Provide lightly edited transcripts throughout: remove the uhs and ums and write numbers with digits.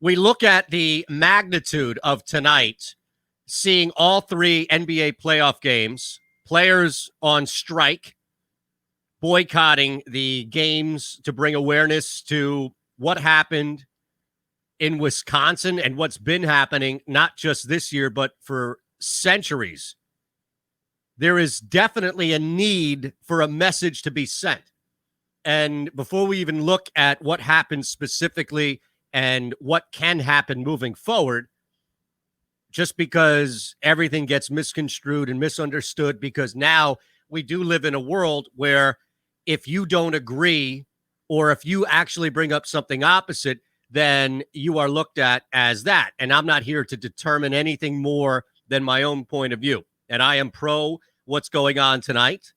we look at the magnitude of tonight, seeing all three NBA playoff games, players on strike, boycotting the games to bring awareness to what happened in Wisconsin and what's been happening, not just this year, but for centuries. There is definitely a need for a message to be sent. And before we even look at what happened specifically and what can happen moving forward, just because everything gets misconstrued and misunderstood, because now we do live in a world where if you don't agree or if you actually bring up something opposite, then you are looked at as that. And I'm not here to determine anything more than my own point of view. And I am pro what's going on tonight.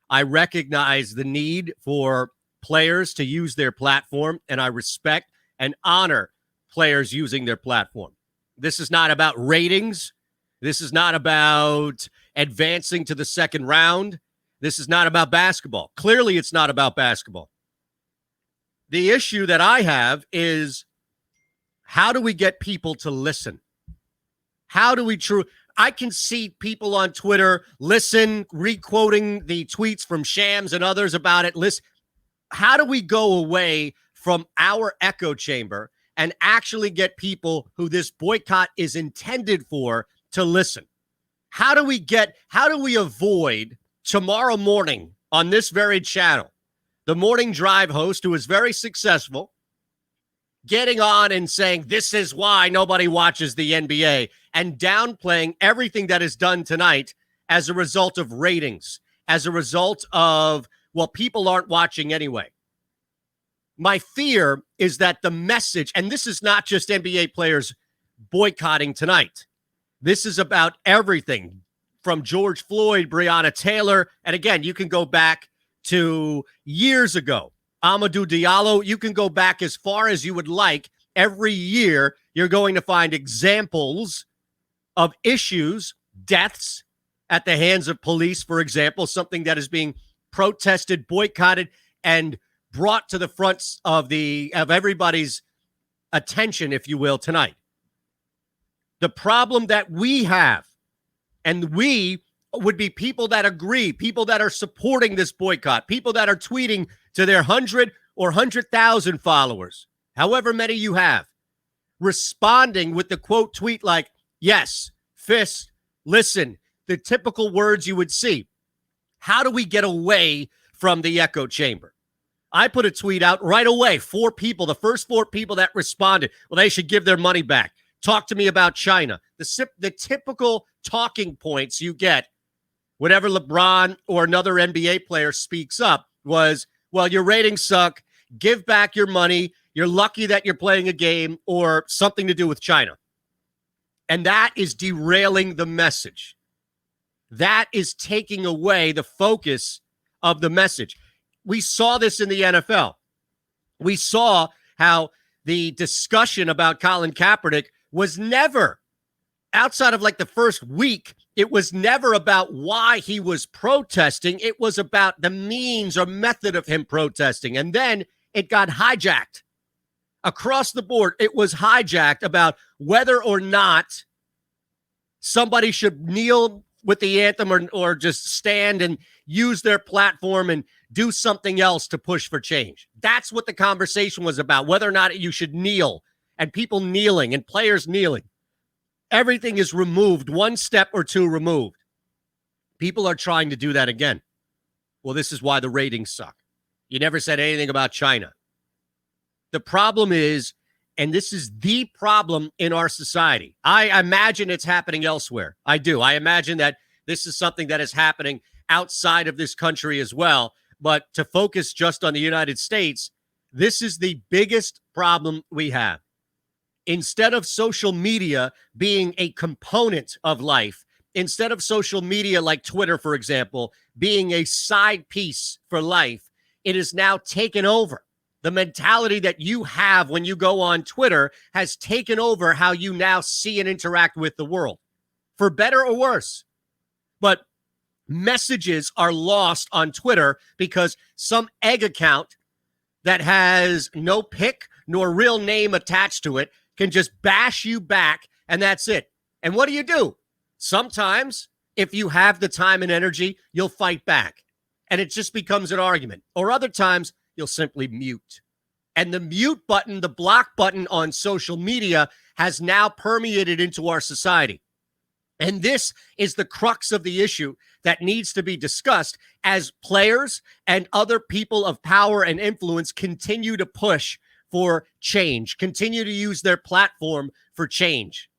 I recognize the need for players to use their platform, and I respect and honor players using their platform. This is not about ratings. This is not about advancing to the second round. This is not about basketball. Clearly, it's not about basketball. The issue that I have is, how do we get people to listen? How do we I can see people on Twitter listen, re-quoting the tweets from Shams and others about it. Listen, how do we go away from our echo chamber and actually get people who this boycott is intended for to listen? How do we avoid tomorrow morning on this very channel, the morning drive host who is very successful, getting on and saying, this is why nobody watches the NBA, and downplaying everything that is done tonight as a result of ratings, as a result of, well, people aren't watching anyway. My fear is that the message, and this is not just NBA players boycotting tonight. This is about everything from George Floyd, Breonna Taylor, and again, you can go back to years ago. Amadou Diallo, you can go back as far as you would like. Every year, you're going to find examples of issues, deaths at the hands of police, for example, something that is being protested, boycotted, and brought to the front of everybody's attention, if you will, tonight. The problem that we have, and we would be people that agree, people that are supporting this boycott, people that are tweeting to their 100 or 100,000 followers, however many you have, responding with the quote tweet like, yes, fist, listen, the typical words you would see. How do we get away from the echo chamber? I put a tweet out right away. 4 people, the first 4 people that responded, well, they should give their money back. Talk to me about China. The typical talking points you get whenever LeBron or another NBA player speaks up was, well, your ratings suck. Give back your money. You're lucky that you're playing a game, or something to do with China. And that is derailing the message. That is taking away the focus of the message. We saw this in the NFL. We saw how the discussion about Colin Kaepernick was never, outside of like the first week, it was never about why he was protesting. It was about the means or method of him protesting. And then it got hijacked. Across the board, it was hijacked about whether or not somebody should kneel with the anthem or just stand and use their platform and do something else to push for change. That's what the conversation was about, whether or not you should kneel, and people kneeling and players kneeling. Everything is removed, one step or two removed. People are trying to do that again. Well, this is why the ratings suck. You never said anything about China. The problem is, and this is the problem in our society, I imagine it's happening elsewhere. I do. I imagine that this is something that is happening outside of this country as well. But to focus just on the United States, this is the biggest problem we have. Instead of social media being a component of life, instead of social media like Twitter, for example, being a side piece for life, it is now taken over. The mentality that you have when you go on Twitter has taken over how you now see and interact with the world, for better or worse. But messages are lost on Twitter because some egg account that has no pick, nor real name attached to it can just bash you back, and that's it. And what do? Sometimes, if you have the time and energy, you'll fight back, and it just becomes an argument. Or other times, you'll simply mute. And the mute button, the block button on social media has now permeated into our society. And this is the crux of the issue that needs to be discussed as players and other people of power and influence continue to push for change, continue to use their platform for change.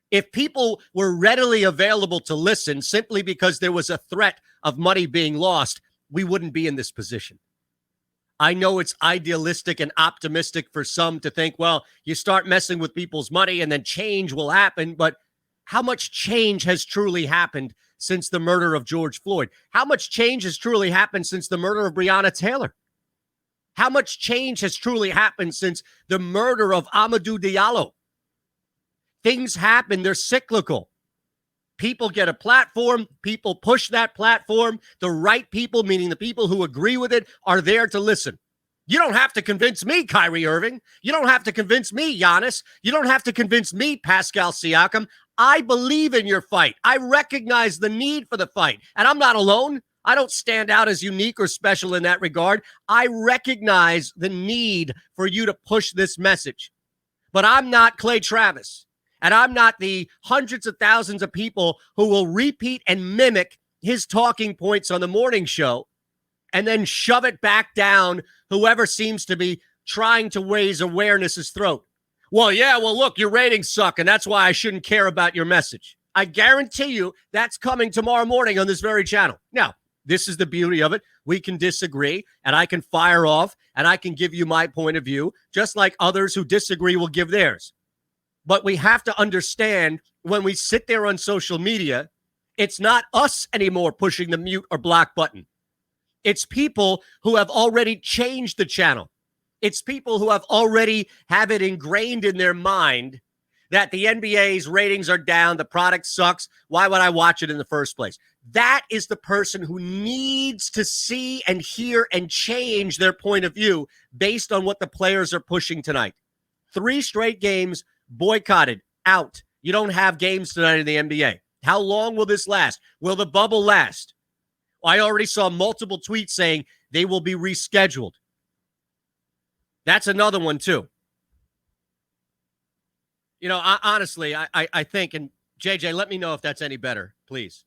If people were readily available to listen simply because there was a threat of money being lost, we wouldn't be in this position. I know it's idealistic and optimistic for some to think, well, you start messing with people's money and then change will happen. But how much change has truly happened since the murder of George Floyd? How much change has truly happened since the murder of Breonna Taylor? How much change has truly happened since the murder of Amadou Diallo? Things happen. They're cyclical. People get a platform. People push that platform. The right people, meaning the people who agree with it, are there to listen. You don't have to convince me, Kyrie Irving. You don't have to convince me, Giannis. You don't have to convince me, Pascal Siakam. I believe in your fight. I recognize the need for the fight. And I'm not alone. I don't stand out as unique or special in that regard. I recognize the need for you to push this message. But I'm not Clay Travis. And I'm not the hundreds of thousands of people who will repeat and mimic his talking points on the morning show and then shove it back down whoever seems to be trying to raise awareness's throat. Well, look, your ratings suck, and that's why I shouldn't care about your message. I guarantee you that's coming tomorrow morning on this very channel. Now, this is the beauty of it. We can disagree, and I can fire off, and I can give you my point of view, just like others who disagree will give theirs. But we have to understand when we sit there on social media, it's not us anymore pushing the mute or block button. It's people who have already changed the channel. It's people who have already have it ingrained in their mind that the NBA's ratings are down, the product sucks. Why would I watch it in the first place? That is the person who needs to see and hear and change their point of view based on what the players are pushing tonight. 3 straight games boycotted, out. You don't have games tonight in the NBA. How long will this last? Will the bubble last? I already saw multiple tweets saying they will be rescheduled. That's another one, too. You know, I think, and JJ, let me know if that's any better, please.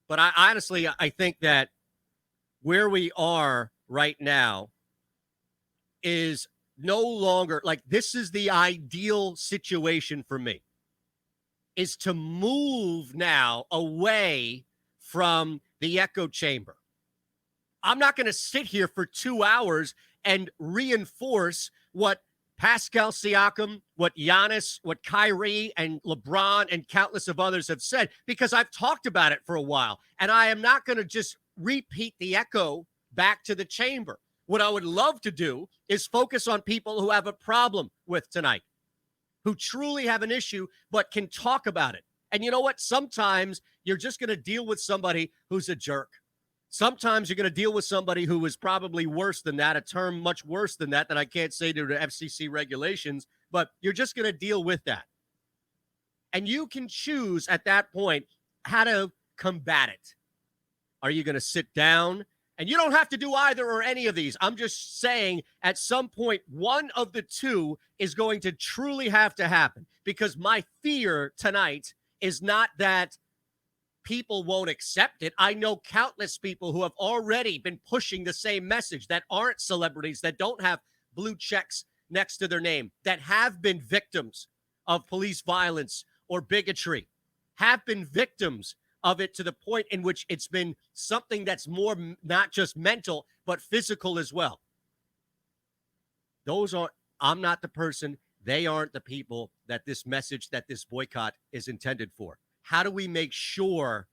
But I think that where we are right now is no longer, like, this is the ideal situation for me, is to move now away from the echo chamber. I'm not going to sit here for 2 hours and reinforce what Pascal Siakam, what Giannis, what Kyrie and LeBron and countless of others have said, because I've talked about it for a while, and I am not going to just repeat the echo back to the chamber. What I would love to do is focus on people who have a problem with tonight, who truly have an issue but can talk about it. And you know what? Sometimes you're just going to deal with somebody who's a jerk. Sometimes you're going to deal with somebody who is probably worse than that, a term much worse than that I can't say due to FCC regulations, but you're just going to deal with that. And you can choose at that point how to combat it. Are you going to sit down? And you don't have to do either or any of these. I'm just saying at some point, one of the two is going to truly have to happen, because my fear tonight is not that people won't accept it. I know countless people who have already been pushing the same message that aren't celebrities, that don't have blue checks next to their name, that have been victims of police violence or bigotry, have been victims of it to the point in which it's been something that's more not just mental, but physical as well. I'm not the person. They aren't the people that this message, that this boycott is intended for. How do we make sure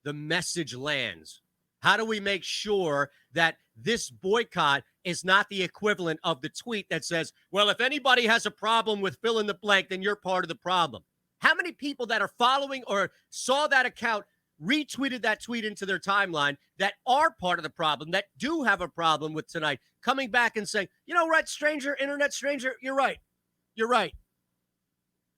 the message lands? How do we make sure that this boycott is not the equivalent of the tweet that says, well, if anybody has a problem with fill in the blank, then you're part of the problem? How many people that are following or saw that account retweeted that tweet into their timeline that are part of the problem, that do have a problem with tonight, coming back and saying, you know what, stranger, internet stranger, you're right. You're right.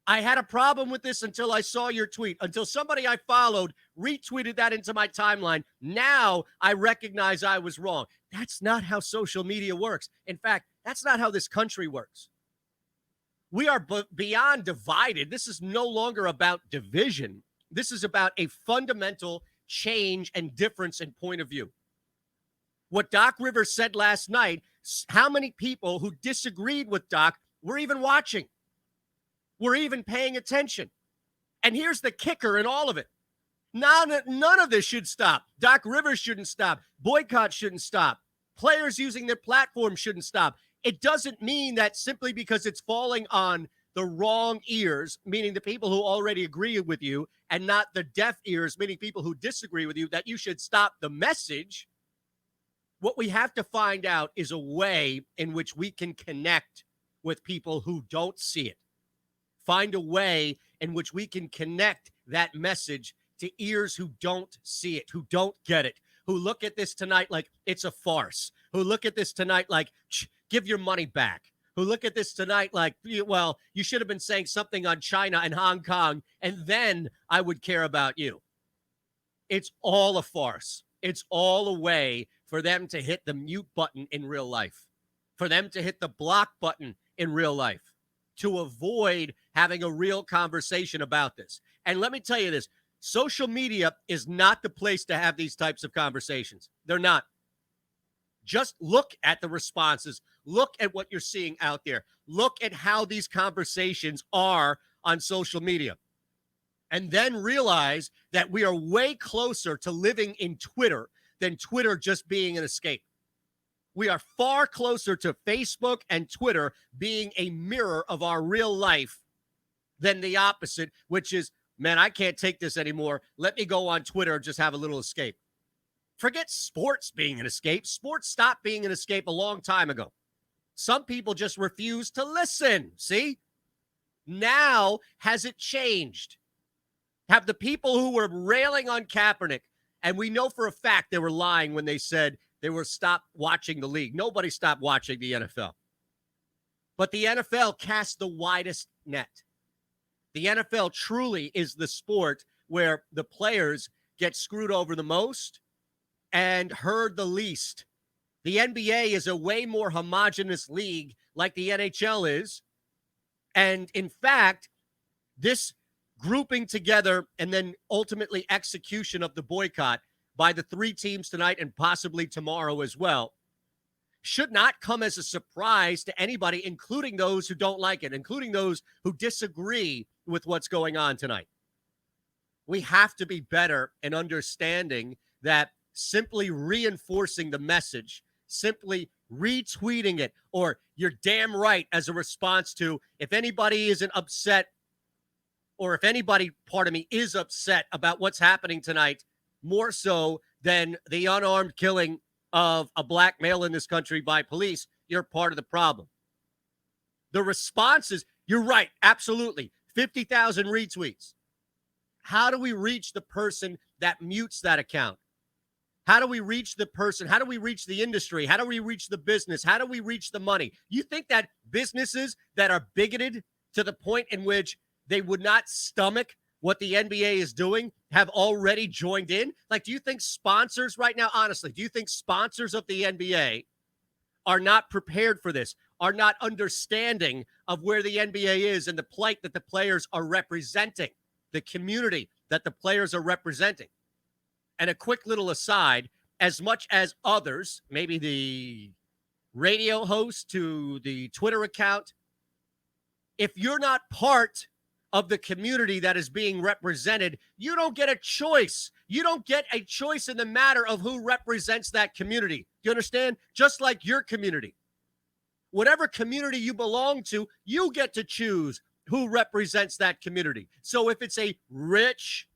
I had a problem with this until I saw your tweet, until somebody I followed retweeted that into my timeline. Now I recognize I was wrong. That's not how social media works. In fact, that's not how this country works. We are beyond divided. This is no longer about division. This is about a fundamental change and difference in point of view. What Doc Rivers said last night, how many people who disagreed with Doc were even watching? We're even paying attention. And here's the kicker in all of it. None of this should stop. Doc Rivers shouldn't stop. Boycott shouldn't stop. Players using their platform shouldn't stop. It doesn't mean that simply because it's falling on the wrong ears, meaning the people who already agree with you, and not the deaf ears, meaning people who disagree with you, that you should stop the message. What we have to find out is a way in which we can connect with people who don't see it. Find a way in which we can connect that message to ears who don't see it, who don't get it, who look at this tonight like it's a farce, who look at this tonight like, give your money back, who look at this tonight like, well, you should have been saying something on China and Hong Kong, and then I would care about you. It's all a farce. It's all a way for them to hit the mute button in real life, for them to hit the block button in real life, to avoid having a real conversation about this. And let me tell you this, social media is not the place to have these types of conversations. They're not. Just look at the responses. Look at what you're seeing out there. Look at how these conversations are on social media. And then realize that we are way closer to living in Twitter than Twitter just being an escape. We are far closer to Facebook and Twitter being a mirror of our real life than the opposite, which is, man, I can't take this anymore. Let me go on Twitter and just have a little escape. Forget sports being an escape. Sports stopped being an escape a long time ago. Some people just refuse to listen. See? Now, has it changed? Have the people who were railing on Kaepernick, and we know for a fact they were lying when they said they were stopped watching the league. Nobody stopped watching the NFL. But the NFL cast the widest net. The NFL truly is the sport where the players get screwed over the most and heard the least. The NBA is a way more homogenous league like the NHL is. And in fact, this grouping together and then ultimately execution of the boycott by the three teams tonight and possibly tomorrow as well should not come as a surprise to anybody, including those who don't like it, including those who disagree with what's going on tonight. We have to be better in understanding that simply reinforcing the message, simply retweeting it, or you're damn right as a response to, if anybody isn't upset, or if anybody, is upset about what's happening tonight, more so than the unarmed killing of a black male in this country by police, you're part of the problem. The responses, you're right, absolutely. 50,000 retweets. How do we reach the person that mutes that account? How do we reach the person? How do we reach the industry? How do we reach the business? How do we reach the money? You think that businesses that are bigoted to the point in which they would not stomach what the NBA is doing have already joined in? Like, do you think sponsors right now, honestly, do you think sponsors of the NBA are not prepared for this, are not understanding of where the NBA is and the plight that the players are representing, the community that the players are representing? And a quick little aside, as much as others, maybe the radio host to the Twitter account, if you're not part of the community that is being represented, you don't get a choice. You don't get a choice in the matter of who represents that community. Do you understand? Just like your community. Whatever community you belong to, you get to choose who represents that community. So if it's a rich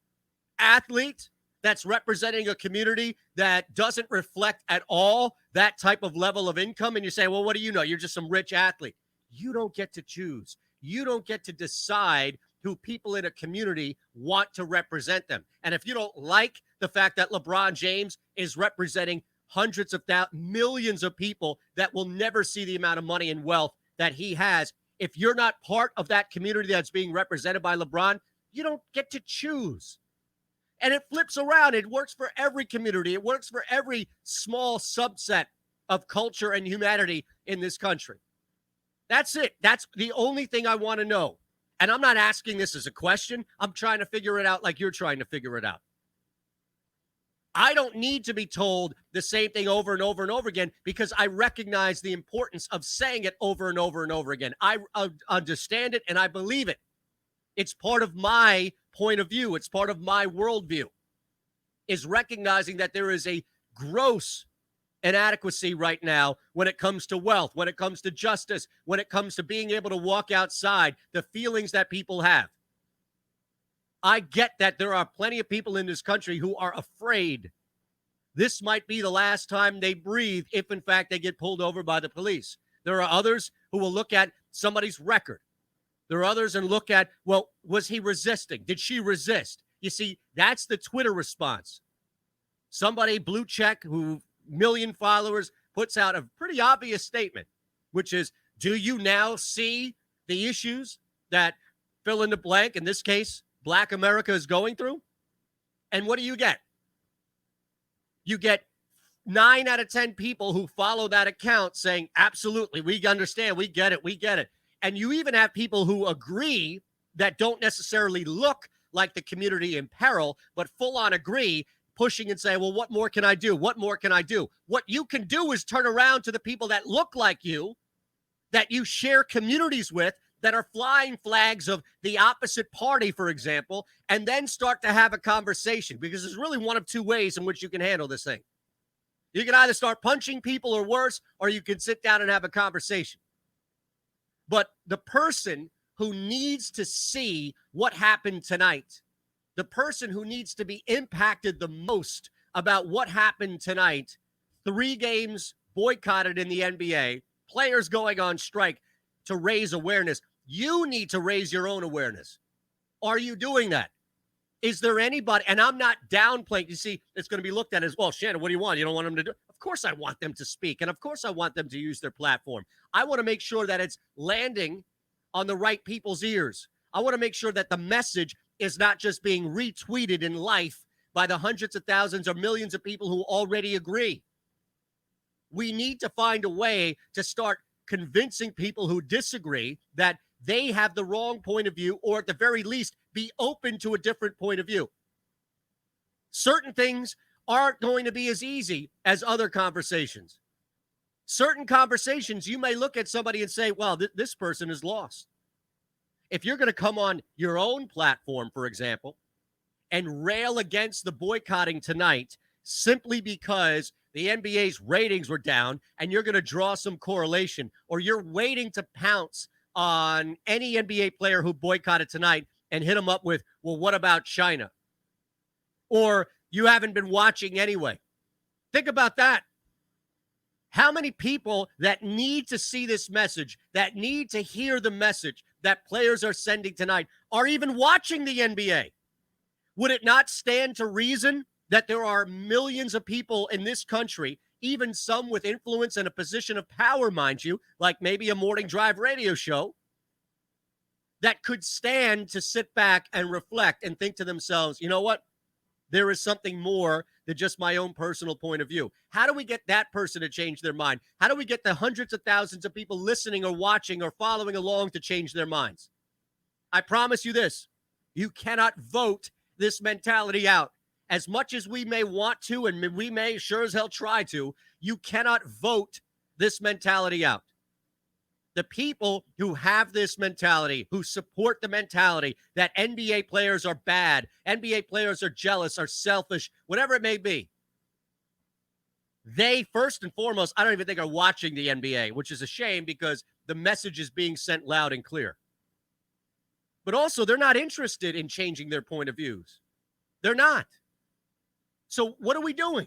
athlete that's representing a community that doesn't reflect at all that type of level of income, and you say, well, what do you know? You're just some rich athlete. You don't get to choose. You don't get to decide who people in a community want to represent them. And if you don't like the fact that LeBron James is representing hundreds of millions of people that will never see the amount of money and wealth that he has, if you're not part of that community that's being represented by LeBron, you don't get to choose. And it flips around. It works for every community. It works for every small subset of culture and humanity in this country. That's it. That's the only thing I want to know. And I'm not asking this as a question. I'm trying to figure it out like you're trying to figure it out. I don't need to be told the same thing over and over and over again because I recognize the importance of saying it over and over and over again. I understand it and I believe it. It's part of my point of view. It's part of my worldview, is recognizing that there is a gross inadequacy right now when it comes to wealth, when it comes to justice, when it comes to being able to walk outside, the feelings that people have. I get that there are plenty of people in this country who are afraid this might be the last time they breathe if, in fact, they get pulled over by the police. There are others who will look at somebody's record. There are others and look at, well, was he resisting? Did she resist? You see, that's the Twitter response. Somebody, blue check, who million followers, puts out a pretty obvious statement, which is, do you now see the issues that fill in the blank, in this case, Black America is going through? And what do you get? You get 9 out of 10 people who follow that account saying, absolutely, we understand, we get it. And you even have people who agree that don't necessarily look like the community in peril, but full on agree, pushing and saying, well, what more can I do? What more can I do? What you can do is turn around to the people that look like you, that you share communities with, that are flying flags of the opposite party, for example, and then start to have a conversation, because there's really one of two ways in which you can handle this thing. You can either start punching people or worse, or you can sit down and have a conversation. But the person who needs to see what happened tonight, the person who needs to be impacted the most about what happened tonight, 3 games boycotted in the NBA, players going on strike to raise awareness. You need to raise your own awareness. Are you doing that? Is there anybody, and I'm not downplaying, you see, it's going to be looked at as, well, Shannon, what do you want? You don't want them to do? Of course I want them to speak, and of course I want them to use their platform. I want to make sure that it's landing on the right people's ears. I want to make sure that the message is not just being retweeted in life by the hundreds of thousands or millions of people who already agree. We need to find a way to start convincing people who disagree that they have the wrong point of view, or at the very least, be open to a different point of view. Certain things aren't going to be as easy as other conversations. Certain conversations, you may look at somebody and say, well, this person is lost. If you're going to come on your own platform, for example, and rail against the boycotting tonight simply because the NBA's ratings were down and you're going to draw some correlation, or you're waiting to pounce on any NBA player who boycotted tonight and hit them up with, well, what about China? Or you haven't been watching anyway. Think about that. How many people that need to see this message, that need to hear the message that players are sending tonight, are even watching the NBA? Would it not stand to reason that there are millions of people in this country, even some with influence and a position of power, mind you, like maybe a morning drive radio show, that could stand to sit back and reflect and think to themselves, you know what? There is something more than just my own personal point of view. How do we get that person to change their mind? How do we get the hundreds of thousands of people listening or watching or following along to change their minds? I promise you this, you cannot vote this mentality out. As much as we may want to, and we may sure as hell try to, you cannot vote this mentality out. The people who have this mentality, who support the mentality that NBA players are bad, NBA players are jealous, are selfish, whatever it may be, they, first and foremost, I don't even think are watching the NBA, which is a shame because the message is being sent loud and clear. But also, they're not interested in changing their point of views. They're not. So what are we doing?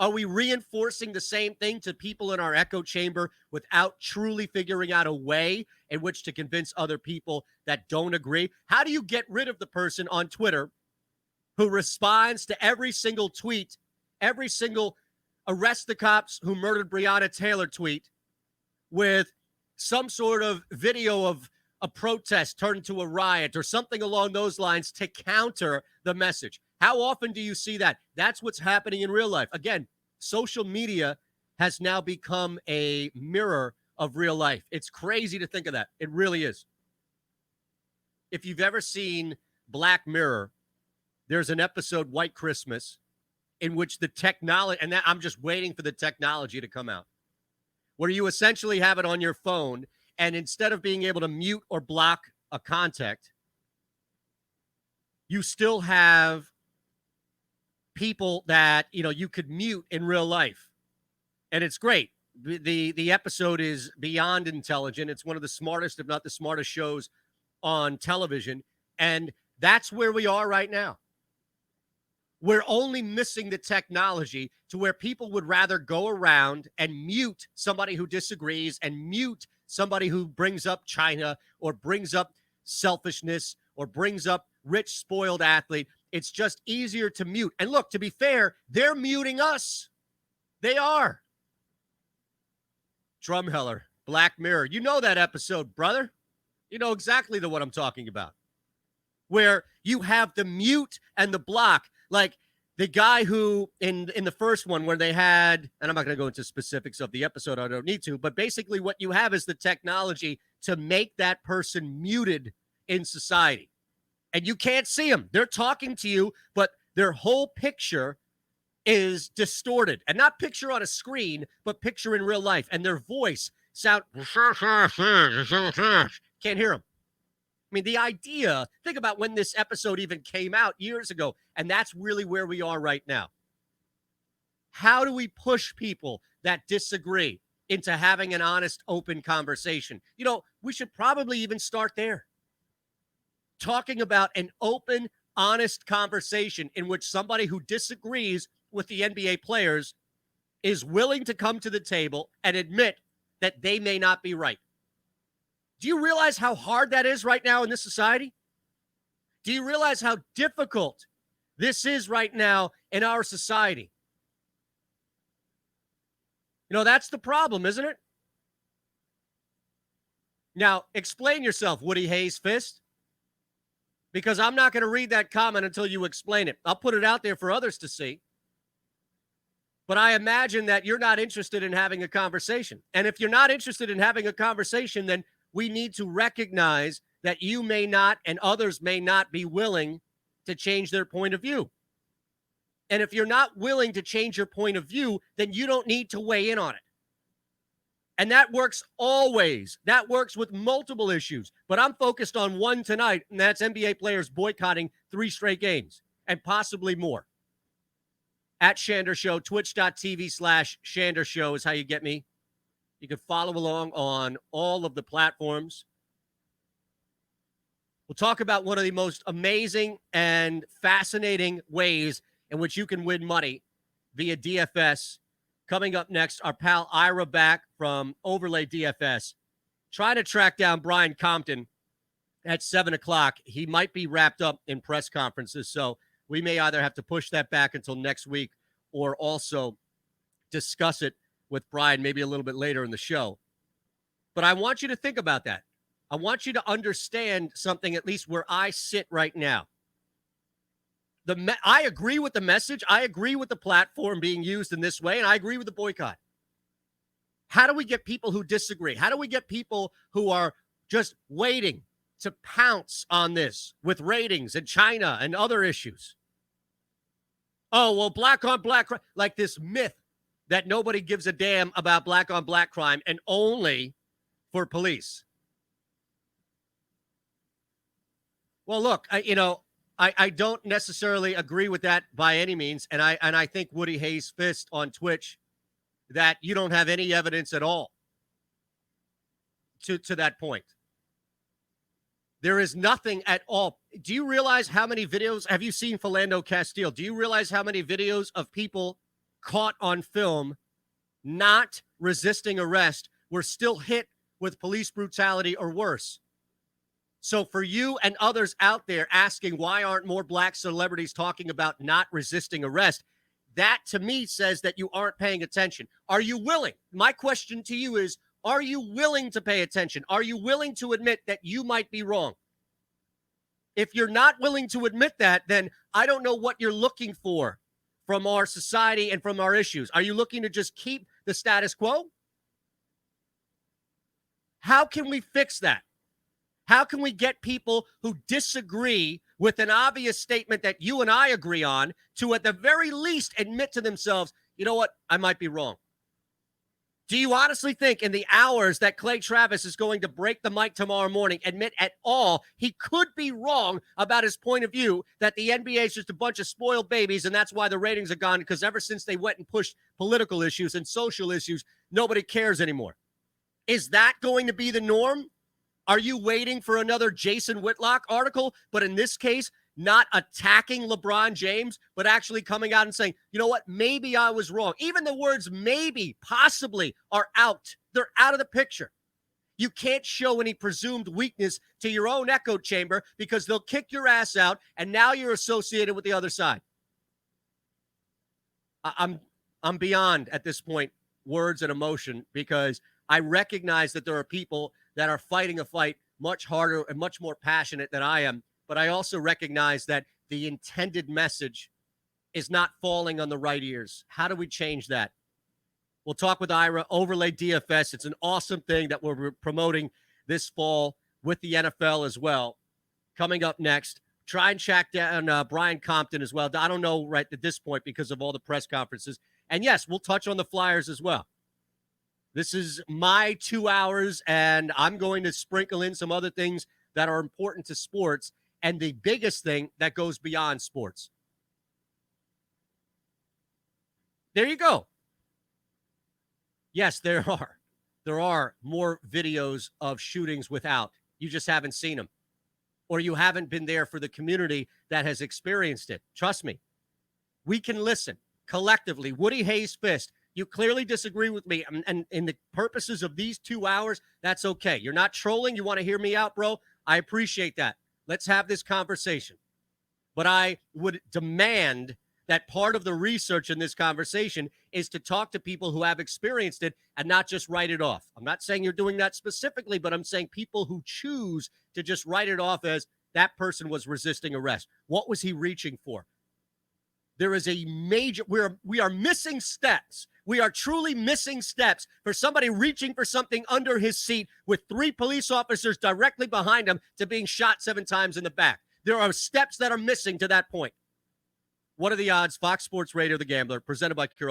Are we reinforcing the same thing to people in our echo chamber without truly figuring out a way in which to convince other people that don't agree? How do you get rid of the person on Twitter who responds to every single tweet, every single arrest the cops who murdered Breonna Taylor tweet with some sort of video of a protest turned into a riot or something along those lines to counter the message? How often do you see that? That's what's happening in real life. Again, social media has now become a mirror of real life. It's crazy to think of that. It really is. If you've ever seen Black Mirror, there's an episode, White Christmas, in which the technology, and that I'm just waiting for the technology to come out, where you essentially have it on your phone, and instead of being able to mute or block a contact, you still have people that, you know, you could mute in real life. And it's great. The episode is beyond intelligent. It's one of the smartest, if not the smartest shows on television. And that's where we are right now. We're only missing the technology to where people would rather go around and mute somebody who disagrees and mute somebody who brings up China or brings up selfishness or brings up rich, spoiled athlete. It's just easier to mute. And look, to be fair, they're muting us. They are. Drumheller, Black Mirror. You know that episode, brother. You know exactly the what I'm talking about. Where you have the mute and the block. Like the guy who in the first one where they had, and I'm not going to go into specifics of the episode, I don't need to, but basically what you have is the technology to make that person muted in society. And you can't see them. They're talking to you, but their whole picture is distorted. And not picture on a screen, but picture in real life. And their voice sound, can't hear them. I mean, the idea, think about when this episode even came out years ago, and that's really where we are right now. How do we push people that disagree into having an honest, open conversation? You know, we should probably even start there. Talking about an open, honest conversation in which somebody who disagrees with the NBA players is willing to come to the table and admit that they may not be right. Do you realize how hard that is right now in this society? Do you realize how difficult this is right now in our society? You know, that's the problem, isn't it? Now, explain yourself, Woody Hayes Fist, because I'm not going to read that comment until you explain it. I'll put it out there for others to see. But I imagine that you're not interested in having a conversation. And if you're not interested in having a conversation, then we need to recognize that you may not and others may not be willing to change their point of view. And if you're not willing to change your point of view, then you don't need to weigh in on it. And that works always. That works with multiple issues. But I'm focused on one tonight, and that's NBA players boycotting 3 straight games and possibly more. At Shander Show, twitch.tv/Shander Show is how you get me. You can follow along on all of the platforms. We'll talk about one of the most amazing and fascinating ways in which you can win money via DFS. Coming up next, our pal Ira back from Overlay DFS. Trying to track down Brian Compton at 7 o'clock. He might be wrapped up in press conferences, so we may either have to push that back until next week or also discuss it with Brian maybe a little bit later in the show. But I want you to think about that. I want you to understand something, at least where I sit right now. I agree with the message. I agree with the platform being used in this way, and I agree with the boycott. How do we get people who disagree? How do we get people who are just waiting to pounce on this with ratings and China and other issues? Oh, well, black on black crime, like this myth that nobody gives a damn about black on black crime and only for police. Well, look, I don't necessarily agree with that by any means. And I think Woody Hayes Fist on Twitch that you don't have any evidence at all to that point. There is nothing at all. Do you realize how many videos have you seen Philando Castile? Do you realize how many videos of people caught on film not resisting arrest were still hit with police brutality or worse. So for you and others out there asking why aren't more black celebrities talking about not resisting arrest, that to me says that you aren't paying attention. Are you willing? My question to you is, are you willing to pay attention? Are you willing to admit that you might be wrong? If you're not willing to admit that, then I don't know what you're looking for from our society and from our issues. Are you looking to just keep the status quo? How can we fix that? How can we get people who disagree with an obvious statement that you and I agree on to, at the very least, admit to themselves, you know what, I might be wrong? Do you honestly think in the hours that Clay Travis is going to break the mic tomorrow morning, admit at all he could be wrong about his point of view, that the NBA is just a bunch of spoiled babies and that's why the ratings are gone, because ever since they went and pushed political issues and social issues, nobody cares anymore? Is that going to be the norm? Are you waiting for another Jason Whitlock article, but in this case, not attacking LeBron James, but actually coming out and saying, you know what, maybe I was wrong. Even the words maybe, possibly are out. They're out of the picture. You can't show any presumed weakness to your own echo chamber because they'll kick your ass out, and now you're associated with the other side. I'm beyond, at this point, words and emotion, because I recognize that there are people that are fighting a fight much harder and much more passionate than I am. But I also recognize that the intended message is not falling on the right ears. How do we change that? We'll talk with Ira, Overlay DFS. It's an awesome thing that we're promoting this fall with the NFL as well. Coming up next, try and track down Brian Compton as well. I don't know right at this point because of all the press conferences. And yes, we'll touch on the Flyers as well. This is my 2 hours, and I'm going to sprinkle in some other things that are important to sports, and the biggest thing that goes beyond sports. There you go. Yes, there are more videos of shootings without. You just haven't seen them, or you haven't been there for the community that has experienced it. Trust me. We can listen collectively. Woody Hayes Fist, you clearly disagree with me, and in the purposes of these 2 hours, that's okay. You're not trolling. You want to hear me out, bro? I appreciate that. Let's have this conversation. But I would demand that part of the research in this conversation is to talk to people who have experienced it and not just write it off. I'm not saying you're doing that specifically, but I'm saying people who choose to just write it off as that person was resisting arrest. What was he reaching for? There is a major, we are missing steps. We are truly missing steps for somebody reaching for something under his seat with 3 police officers directly behind him to being shot 7 times in the back. There are steps that are missing to that point. What are the odds? Fox Sports Radio, The Gambler, presented by Cure